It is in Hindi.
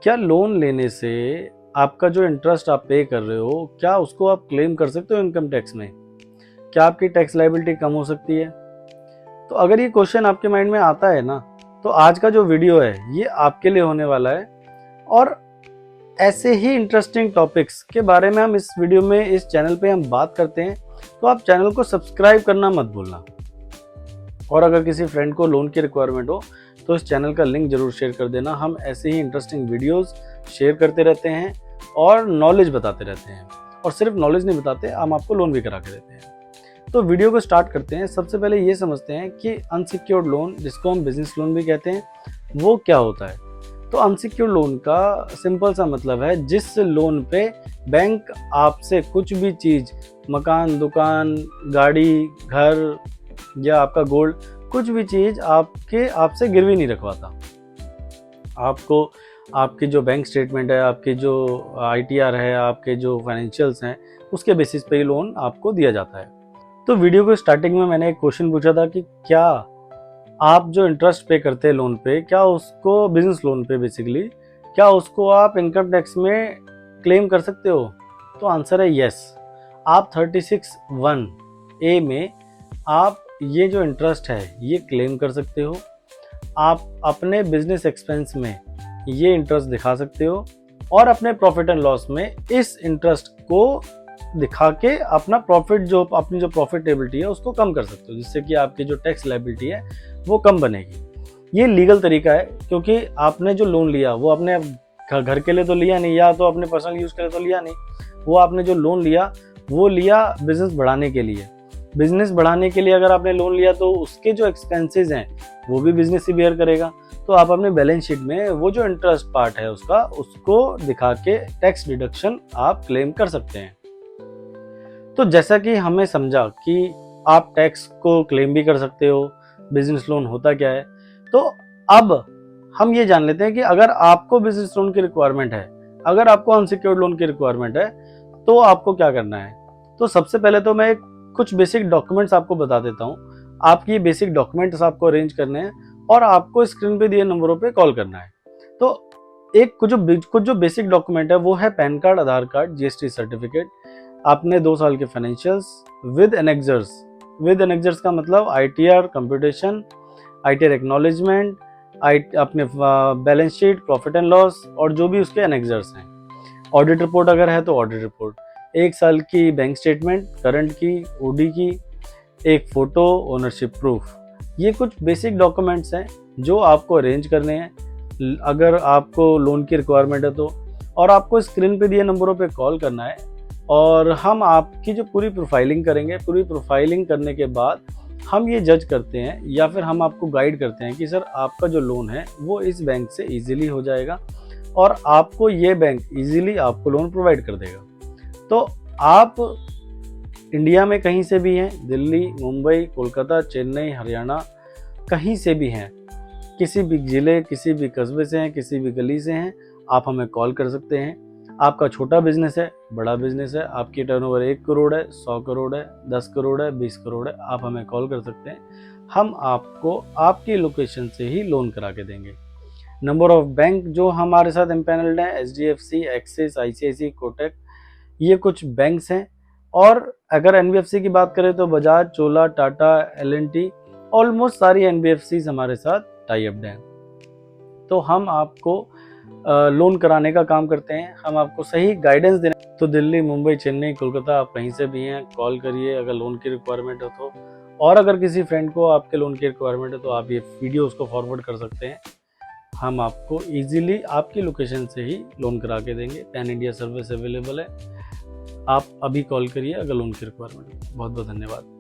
क्या लोन लेने से आपका जो इंटरेस्ट आप पे कर रहे हो, क्या उसको आप क्लेम कर सकते हो इनकम टैक्स में? क्या आपकी टैक्स लायबिलिटी कम हो सकती है? तो अगर ये क्वेश्चन आपके माइंड में आता है ना, तो आज का जो वीडियो है ये आपके लिए होने वाला है। और ऐसे ही इंटरेस्टिंग टॉपिक्स के बारे में हम इस वीडियो में, इस चैनल पे हम बात करते हैं। तो आप चैनल को सब्सक्राइब करना मत भूलना। और अगर किसी फ्रेंड को लोन की रिक्वायरमेंट हो तो इस चैनल का लिंक जरूर शेयर कर देना। हम ऐसे ही इंटरेस्टिंग वीडियोस शेयर करते रहते हैं और नॉलेज बताते रहते हैं। और सिर्फ नॉलेज नहीं बताते, हम आपको लोन भी करा के देते हैं। तो वीडियो को स्टार्ट करते हैं। सबसे पहले ये समझते हैं कि अनसिक्योर्ड लोन, जिसको हम बिजनेस लोन भी कहते हैं, वो क्या होता है। तो अनसिक्योर्ड लोन का सिंपल सा मतलब है जिस लोन पे बैंक आपसे कुछ भी चीज़, मकान, दुकान, गाड़ी, घर या आपका गोल्ड, कुछ भी चीज़ आपसे गिरवी नहीं रखवाता। आपको आपकी जो बैंक स्टेटमेंट है, आपकी जो ITR है, आपके जो फाइनेंशियल्स हैं, उसके बेसिस पे ही लोन आपको दिया जाता है। तो वीडियो को स्टार्टिंग में मैंने एक क्वेश्चन पूछा था कि क्या आप जो इंटरेस्ट पे करते हैं लोन पे, क्या उसको, बिजनेस लोन पे बेसिकली, क्या उसको आप इनकम टैक्स में क्लेम कर सकते हो? तो आंसर है यस। आप 36(1)(a) में आप ये जो इंटरेस्ट है ये क्लेम कर सकते हो। आप अपने बिजनेस एक्सपेंस में ये इंटरेस्ट दिखा सकते हो और अपने प्रॉफिट एंड लॉस में इस इंटरेस्ट को दिखा के अपना प्रॉफिट, जो अपनी जो प्रॉफिटेबिलिटी है उसको कम कर सकते हो, जिससे कि आपकी जो टैक्स लायबिलिटी है वो कम बनेगी। ये लीगल तरीका है, क्योंकि आपने जो लोन लिया वो अपने घर के लिए तो लिया नहीं, या तो अपने पर्सनल यूज़ के लिए तो लिया नहीं। वो आपने जो लोन लिया वो लिया बिजनेस बढ़ाने के लिए। बिजनेस बढ़ाने के लिए अगर आपने लोन लिया तो उसके जो एक्सपेंसेस हैं वो भी बिजनेस ही बेयर करेगा। तो आप अपने बैलेंस शीट में वो जो इंटरेस्ट पार्ट है उसका, उसको दिखा के टैक्स डिडक्शन आप क्लेम कर सकते हैं। तो जैसा कि हमें समझा कि आप टैक्स को क्लेम भी कर सकते हो, बिजनेस लोन होता क्या है, तो अब हम ये जान लेते हैं कि अगर आपको बिजनेस लोन की रिक्वायरमेंट है, अगर आपको अनसिक्योर्ड लोन की रिक्वायरमेंट है, तो आपको क्या करना है। तो सबसे पहले तो मैं कुछ बेसिक डॉक्यूमेंट्स आपको बता देता हूँ। आपकी बेसिक डॉक्यूमेंट्स आपको अरेंज करने हैं और आपको स्क्रीन पे दिए नंबरों पे कॉल करना है। तो कुछ जो बेसिक डॉक्यूमेंट है वो है पैन कार्ड, आधार कार्ड, GST सर्टिफिकेट, आपने 2 साल के फाइनेंशियल्स विद एनेक्जर्स। विद एनेक्जर्स का मतलब ITR कंप्यूटेशन, ITR एक्नॉलेजमेंट, अपने balance sheet, profit and loss और जो भी उसके एनेक्जर्स हैं। ऑडिट रिपोर्ट अगर है तो ऑडिट रिपोर्ट, 1 साल की बैंक स्टेटमेंट, करंट की, OD की, एक फ़ोटो, ओनरशिप प्रूफ। ये कुछ बेसिक डॉक्यूमेंट्स हैं जो आपको अरेंज करने हैं अगर आपको लोन की रिक्वायरमेंट है तो। और आपको स्क्रीन पे दिए नंबरों पे कॉल करना है और हम आपकी जो पूरी प्रोफाइलिंग करेंगे। पूरी प्रोफाइलिंग करने के बाद हम ये जज करते हैं या फिर हम आपको गाइड करते हैं कि सर आपका जो लोन है वो इस बैंक से ईजिली हो जाएगा और आपको ये बैंक ईजिली आपको लोन प्रोवाइड कर देगा। तो आप इंडिया में कहीं से भी हैं, दिल्ली, मुंबई, कोलकाता, चेन्नई, हरियाणा, कहीं से भी हैं, किसी भी ज़िले, किसी भी कस्बे से हैं, किसी भी गली से हैं, आप हमें कॉल कर सकते हैं। आपका छोटा बिजनेस है, बड़ा बिजनेस है, आपकी टर्नओवर 1 करोड़ है, 100 करोड़ है, 10 करोड़ है, 20 करोड़ है, आप हमें कॉल कर सकते हैं। हम आपको आपकी लोकेशन से ही लोन करा के देंगे। नंबर ऑफ बैंक जो हमारे साथ एम्पैनल्ड हैं, HDFC, एक्सिस, ICICI, कोटक, ये कुछ बैंक्स हैं। और अगर NBFC की बात करें तो बजाज, चोला, टाटा, L&T, ऑलमोस्ट सारी NBFCs हमारे साथ टाई अप हैं। तो हम आपको लोन कराने का काम करते हैं, हम आपको सही गाइडेंस देने। तो दिल्ली, मुंबई, चेन्नई, कोलकाता, आप कहीं से भी हैं, कॉल करिए अगर लोन की रिक्वायरमेंट हो तो। और अगर किसी फ्रेंड को आपके लोन की रिक्वायरमेंट है तो आप ये वीडियो उसको फॉरवर्ड कर सकते हैं। हम आपको ईजिली आपकी लोकेशन से ही लोन करा के देंगे। पैन इंडिया सर्विस अवेलेबल है। आप अभी कॉल करिए अगर लोन की रिक्वायरमेंट है। बहुत बहुत धन्यवाद।